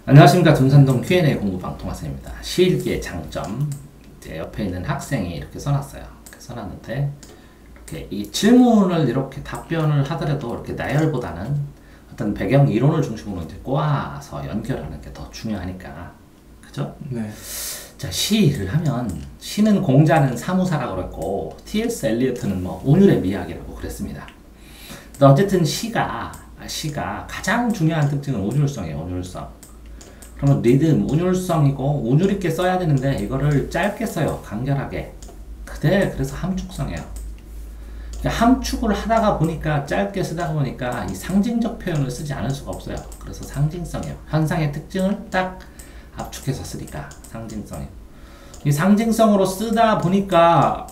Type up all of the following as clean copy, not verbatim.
안녕하십니까. 둔산동 Q&A 공부방 동화쌤입니다. 시일기의 장점. 이제 옆에 있는 학생이 이렇게 써놨어요. 이렇게 써놨는데, 이렇게 이 질문을 이렇게 답변을 하더라도 이렇게 나열보다는 어떤 배경 이론을 중심으로 이제 꼬아서 연결하는 게 더 중요하니까. 그죠? 네. 자, 시를 하면, 시는 공자는 사무사라고 그랬고, T.S. 엘리어트는 뭐 운율의 미학이라고 그랬습니다. 근데 어쨌든 시가 가장 중요한 특징은 운율성이에요. 운율성. 그러면 리듬, 운율성이고 운율 있게 써야 되는데 이거를 짧게 써요. 간결하게. 그래서 함축성이에요. 그러니까 함축을 하다가 보니까 짧게 쓰다 보니까 이 상징적 표현을 쓰지 않을 수가 없어요. 그래서 상징성이에요. 현상의 특징을 딱 압축해서 쓰니까 상징성이에요. 이 상징성으로 쓰다 보니까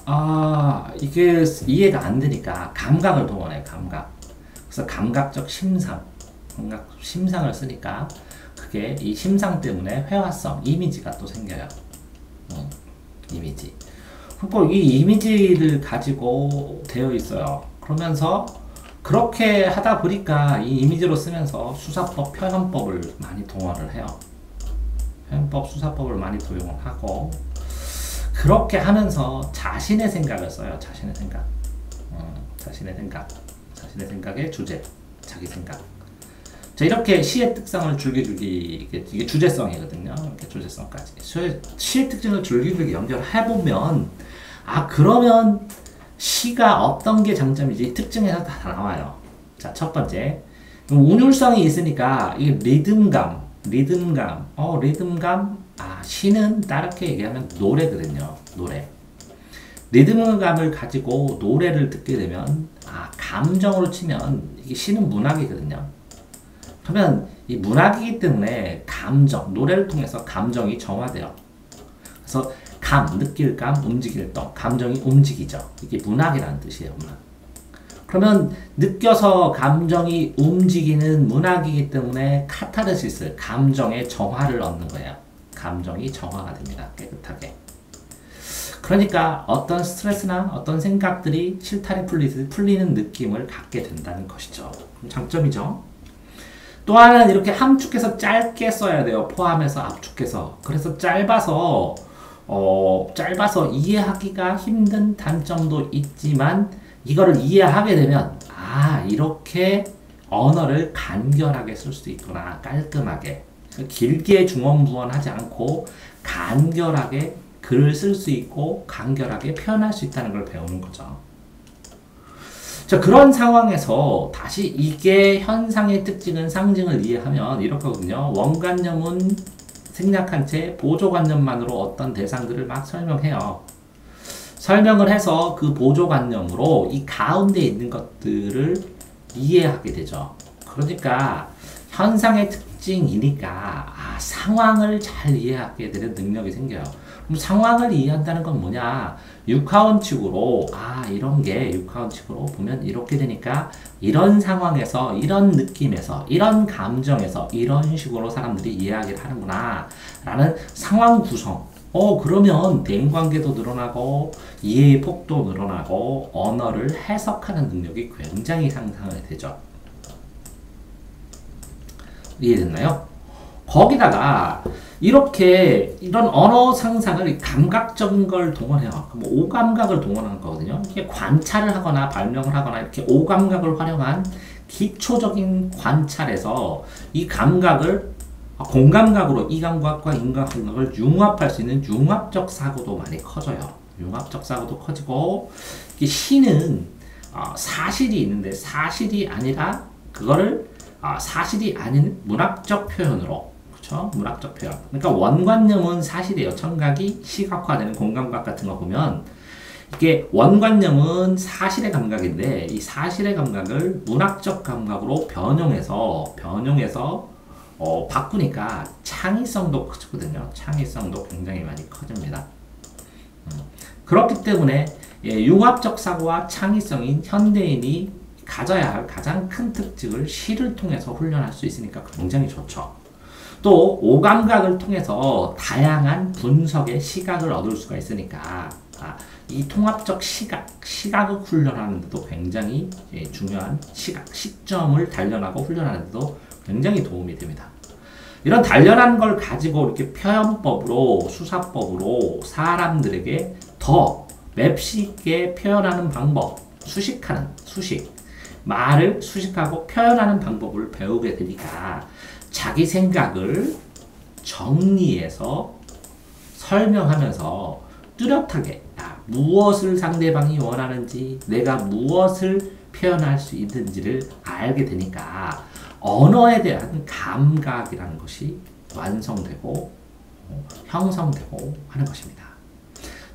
이게 이해가 안 되니까 감각을 동원해요. 감각. 그래서 감각적 심상을 쓰니까 그게 이 심상 때문에 회화성, 이미지가 또 생겨요. 이미지. 그리고 이 이미지를 가지고 되어 있어요. 그러면서 그렇게 하다 보니까 이 이미지로 쓰면서 수사법, 표현법을 많이 동원을 해요. 표현법, 수사법을 많이 도용을 하고 그렇게 하면서 자신의 생각을 써요. 자신의 생각. 자신의 생각의 주제, 자기 생각. 자, 이렇게 시의 특성을 줄기줄기, 이게 주제성이거든요. 이렇게 주제성까지. 시의 특징을 줄기줄기 연결해보면, 그러면 시가 어떤 게 장점이지? 특징에서 다 나와요. 자, 첫 번째. 운율성이 있으니까, 이게 리듬감. 시는 다르게 얘기하면 노래거든요. 노래. 리듬감을 가지고 노래를 듣게 되면, 감정으로 치면, 이게 시는 문학이거든요. 그러면 이 문학이기 때문에 노래를 통해서 감정이 정화돼요. 그래서 느낄 감, 움직일 감, 감정이 움직이죠. 이게 문학이라는 뜻이에요. 문학. 그러면 느껴서 감정이 움직이는 문학이기 때문에 카타르시스, 감정의 정화를 얻는 거예요. 감정이 정화가 됩니다. 깨끗하게. 그러니까 어떤 스트레스나 어떤 생각들이 실타래 풀리는 느낌을 갖게 된다는 것이죠. 장점이죠. 또 하나는 이렇게 함축해서 짧게 써야 돼요. 포함해서 압축해서. 그래서 짧아서 이해하기가 힘든 단점도 있지만 이거를 이해하게 되면 이렇게 언어를 간결하게 쓸 수 있구나. 깔끔하게. 길게 중언부언하지 않고 간결하게 글을 쓸 수 있고 간결하게 표현할 수 있다는 걸 배우는 거죠. 자, 그런 상황에서 다시 이게 현상의 특징은 상징을 이해하면 이렇거든요. 원관념은 생략한 채 보조관념만으로 어떤 대상들을 막 설명해요. 설명을 해서 그 보조관념으로 이 가운데 있는 것들을 이해하게 되죠. 그러니까 현상의 특징이니까 상황을 잘 이해하게 되는 능력이 생겨요. 그럼 상황을 이해한다는 건 뭐냐? 육하원칙으로 이런 게 육하원칙으로 보면 이렇게 되니까 이런 상황에서 이런 느낌에서 이런 감정에서 이런 식으로 사람들이 이해하기를 하는구나 라는 상황 구성. 그러면 대인관계도 늘어나고 이해의 폭도 늘어나고 언어를 해석하는 능력이 굉장히 향상이 되죠. 이해됐나요? 거기다가 이런 언어 상상을 감각적인 걸 동원해요. 그럼 오감각을 동원하는 거거든요. 이게 관찰을 하거나 발명을 하거나 이렇게 오감각을 활용한 기초적인 관찰에서 이 감각을 공감각으로 이 감각과 인감각을 융합할 수 있는 융합적 사고도 많이 커져요. 융합적 사고도 커지고 이게 시는 사실이 있는데 사실이 아니라 그거를 사실이 아닌 문학적 표현으로 그렇죠? 문학적 표현. 그러니까 원관념은 사실이에요. 청각이 시각화되는 공감각 같은 거 보면 이게 원관념은 사실의 감각인데 이 사실의 감각을 문학적 감각으로 변형해서 바꾸니까 창의성도 커지거든요. 창의성도 굉장히 많이 커집니다. 그렇기 때문에 융합적 사고와 창의성인 현대인이 가져야 할 가장 큰 특징을 시를 통해서 훈련할 수 있으니까 굉장히 좋죠. 또 오감각을 통해서 다양한 분석의 시각을 얻을 수가 있으니까 이 통합적 시각을 훈련하는 데도 굉장히 중요한 시점을 단련하고 훈련하는 데도 굉장히 도움이 됩니다. 이런 단련한 걸 가지고 이렇게 표현법으로, 수사법으로 사람들에게 더 맵시 있게 표현하는 방법, 수식하는, 수식. 말을 수식하고 표현하는 방법을 배우게 되니까 자기 생각을 정리해서 설명하면서 뚜렷하게 무엇을 상대방이 원하는지, 내가 무엇을 표현할 수 있는지를 알게 되니까 언어에 대한 감각이라는 것이 완성되고 형성되고 하는 것입니다.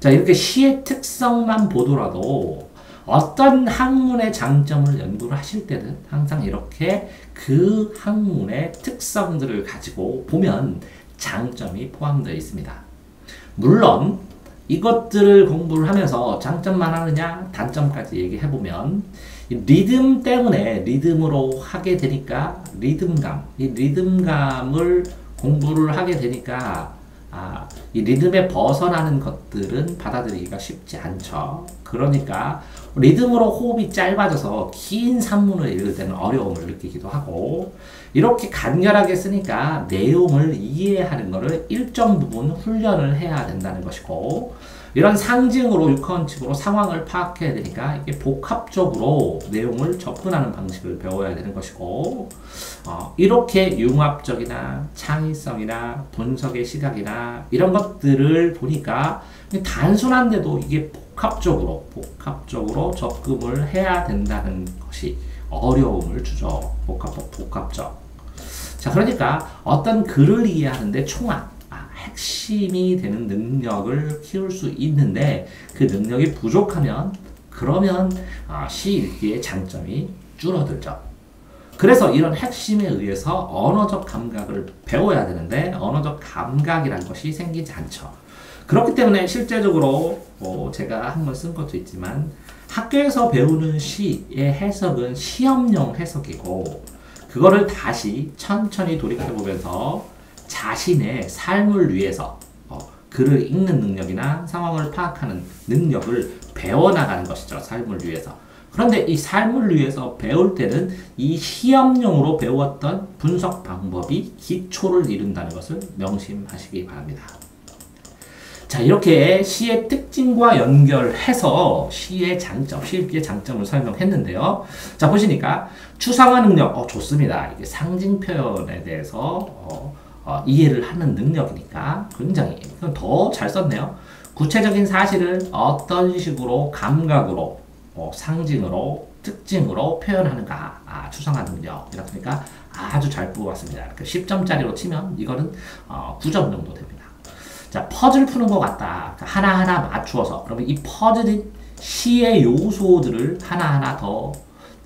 자, 이렇게 시의 특성만 보더라도 어떤 학문의 장점을 연구를 하실 때는 항상 이렇게 그 학문의 특성들을 가지고 보면 장점이 포함되어 있습니다. 물론 이것들을 공부를 하면서 장점만 하느냐 단점까지 얘기해보면 리듬 때문에 리듬으로 하게 되니까 리듬감, 이 리듬감을 공부를 하게 되니까 이 리듬에 벗어나는 것들은 받아들이기가 쉽지 않죠. 그러니까 리듬으로 호흡이 짧아져서 긴 산문을 읽을 때는 어려움을 느끼기도 하고, 이렇게 간결하게 쓰니까 내용을 이해하는 것을 일정 부분 훈련을 해야 된다는 것이고, 이런 상징으로 육하원칙으로 상황을 파악해야 되니까 이게 복합적으로 내용을 접근하는 방식을 배워야 되는 것이고, 이렇게 융합적이나 창의성이나 분석의 시각이나 이런 것들을 보니까 단순한데도 이게 복합적으로 접근을 해야 된다는 것이 어려움을 주죠. 복합적. 자, 그러니까 어떤 글을 이해하는데 총학, 핵심이 되는 능력을 키울 수 있는데 그 능력이 부족하면 그러면 시 읽기의 장점이 줄어들죠. 그래서 이런 핵심에 의해서 언어적 감각을 배워야 되는데 언어적 감각이라는 것이 생기지 않죠. 그렇기 때문에 실제적으로 제가 한번 쓴 것도 있지만 학교에서 배우는 시의 해석은 시험용 해석이고, 그거를 다시 천천히 돌이켜보면서 자신의 삶을 위해서 글을 읽는 능력이나 상황을 파악하는 능력을 배워나가는 것이죠. 삶을 위해서. 그런데 이 삶을 위해서 배울 때는 이 시험용으로 배웠던 분석 방법이 기초를 이룬다는 것을 명심하시기 바랍니다. 자, 이렇게 시의 특징과 연결해서 시의 장점, 시 읽기의 장점을 설명했는데요. 자, 보시니까 추상화 능력, 좋습니다. 이게 상징 표현에 대해서 이해를 하는 능력이니까 굉장히 더 잘 썼네요. 구체적인 사실을 어떤 식으로 감각으로, 상징으로, 특징으로 표현하는가, 추상화 능력. 이렇게 아주 잘 뽑았습니다. 이렇게 10점짜리로 치면 이거는 9점 정도 됩니다. 자, 퍼즐 푸는 것 같다. 하나하나 맞추어서. 그러면 이 퍼즐인 시의 요소들을 하나하나 더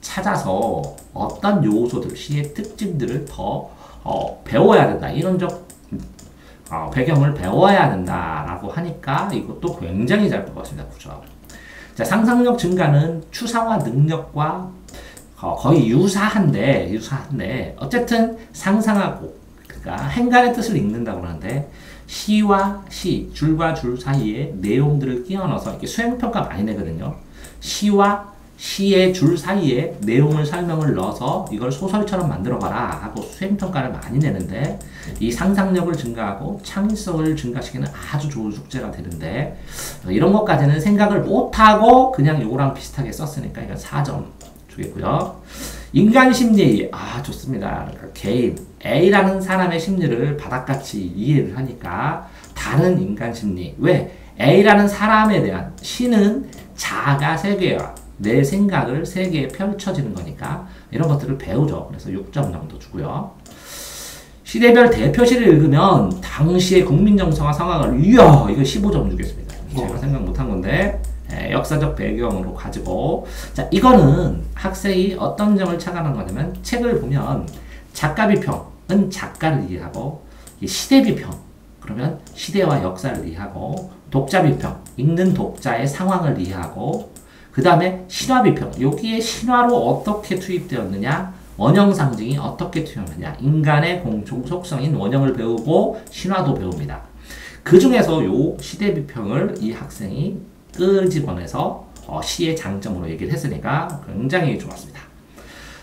찾아서 어떤 요소들, 시의 특징들을 더 배워야 된다. 이론적 배경을 배워야 된다라고 하니까 이것도 굉장히 잘 뽑았습니다. 9점. 자, 상상력 증가는 추상화 능력과 거의 유사한데 어쨌든 상상하고, 그러니까 행간의 뜻을 읽는다고 하는데 시와 시, 줄과 줄 사이에 내용들을 끼워 넣어서 이렇게 수행평가 많이 내거든요. 시와 시의 줄 사이에 내용을 설명을 넣어서 이걸 소설처럼 만들어봐라 하고 수행평가를 많이 내는데, 이 상상력을 증가하고 창의성을 증가시키는 아주 좋은 숙제가 되는데, 이런 것까지는 생각을 못하고 그냥 요거랑 비슷하게 썼으니까 이건 4점 주겠고요. 인간 심리, 좋습니다. 그러니까 개인, A라는 사람의 심리를 바닥같이 이해를 하니까 다른 인간 심리, 왜? A라는 사람에 대한 시는 자아가 세계와 내 생각을 세계에 펼쳐지는 거니까 이런 것들을 배우죠. 그래서 6점 정도 주고요. 시대별 대표시를 읽으면 당시의 국민 정서와 상황을, 이거 15점 주겠습니다. 제가 생각 못한 건데, 역사적 배경으로 가지고, 자, 이거는 학생이 어떤 점을 착안한 거냐면, 책을 보면 작가 비평은 작가를 이해하고, 시대 비평 그러면 시대와 역사를 이해하고, 독자 비평 읽는 독자의 상황을 이해하고, 그 다음에 신화 비평, 여기에 신화로 어떻게 투입되었느냐, 원형 상징이 어떻게 투영하느냐, 인간의 공통 속성인 원형을 배우고 신화도 배웁니다. 그 중에서 요 시대 비평을 이 학생이 끄집어내서 시의 장점으로 얘기를 했으니까 굉장히 좋았습니다.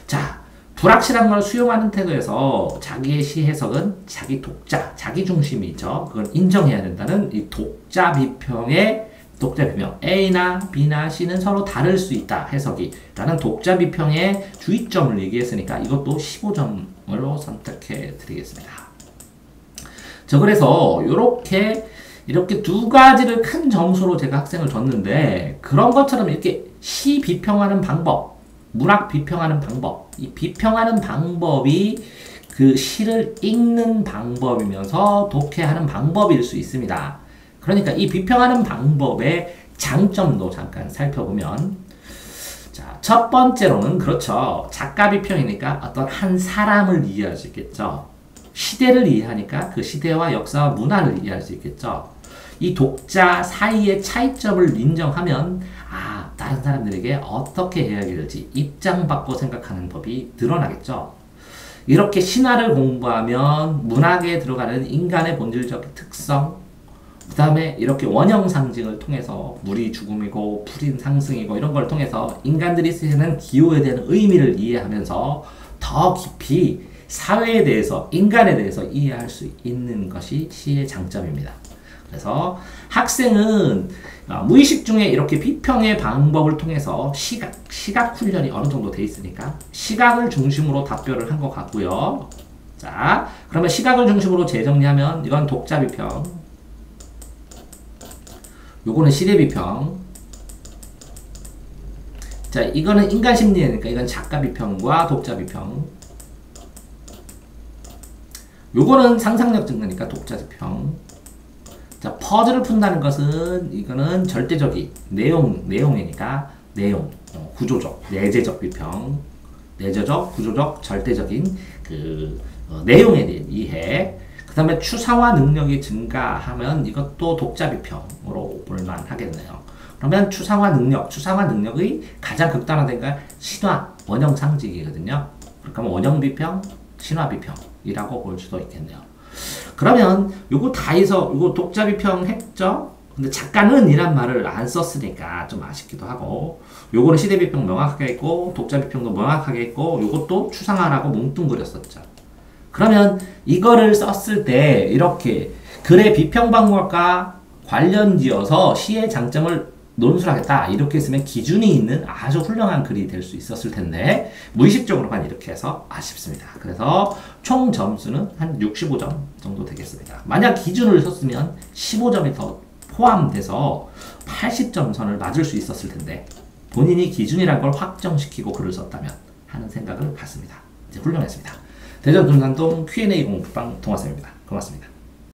자, 불확실한 걸 수용하는 태도에서 자기의 시 해석은 자기 독자, 자기 중심이죠. 그걸 인정해야 된다는 이 독자 비평 A나 B나 C는 서로 다를 수 있다 해석이 라는 독자 비평의 주의점을 얘기했으니까 이것도 15점으로 선택해 드리겠습니다. 저 그래서 이렇게 두 가지를 큰 점수로 제가 학생을 줬는데 그런 것처럼 이렇게 시 비평하는 방법, 문학 비평하는 방법, 이 비평하는 방법이 그 시를 읽는 방법이면서 독해하는 방법일 수 있습니다. 그러니까 이 비평하는 방법의 장점도 잠깐 살펴보면, 자, 첫 번째로는 그렇죠. 작가 비평이니까 어떤 한 사람을 이해할 수 있겠죠. 시대를 이해하니까 그 시대와 역사와 문화를 이해할 수 있겠죠. 이 독자 사이의 차이점을 인정하면 다른 사람들에게 어떻게 이야기를 될지 입장 바꿔 생각하는 법이 늘어나겠죠. 이렇게 신화를 공부하면 문학에 들어가는 인간의 본질적 특성, 그 다음에 이렇게 원형 상징을 통해서 물이 죽음이고 풀인 상승이고 이런 걸 통해서 인간들이 쓰는 기호에 대한 의미를 이해하면서 더 깊이 사회에 대해서, 인간에 대해서 이해할 수 있는 것이 시의 장점입니다. 그래서 학생은 무의식 중에 이렇게 비평의 방법을 통해서 시각 훈련이 어느 정도 돼 있으니까 시각을 중심으로 답변을 한 것 같고요. 자, 그러면 시각을 중심으로 재정리하면 이건 독자 비평, 요거는 시대 비평, 자, 이거는 인간 심리니까 이건 작가 비평과 독자 비평, 요거는 상상력 증가니까 독자 비평. 자, 퍼즐을 푼다는 것은 이거는 절대적인 내용이니까 내용, 구조적, 내재적 비평, 내재적, 구조적, 절대적인 내용에 대한 이해. 그 다음에 추상화 능력이 증가하면 이것도 독자 비평으로 볼만 하겠네요. 그러면 추상화 능력의 가장 극단화된 게 신화, 원형 상징이거든요. 그러니까 원형 비평, 신화 비평이라고 볼 수도 있겠네요. 그러면 요거 다 해서 요거 독자 비평 했죠? 근데 작가는 이란 말을 안 썼으니까 좀 아쉽기도 하고, 요거는 시대 비평 명확하게 했고 독자 비평도 명확하게 했고 요것도 추상화라고 뭉뚱그렸었죠. 그러면 이거를 썼을 때 이렇게 글의 비평 방법과 관련지어서 시의 장점을 논술하겠다 이렇게 했으면 기준이 있는 아주 훌륭한 글이 될 수 있었을 텐데 무의식적으로만 이렇게 해서 아쉽습니다. 그래서 총 점수는 한 65점 정도 되겠습니다. 만약 기준을 썼으면 15점이 더 포함돼서 80점 선을 맞을 수 있었을 텐데 본인이 기준이란 걸 확정시키고 글을 썼다면 하는 생각을 갖습니다. 이제 훌륭했습니다. 대전 금산동 Q&A 공부방 동화쌤입니다. 고맙습니다.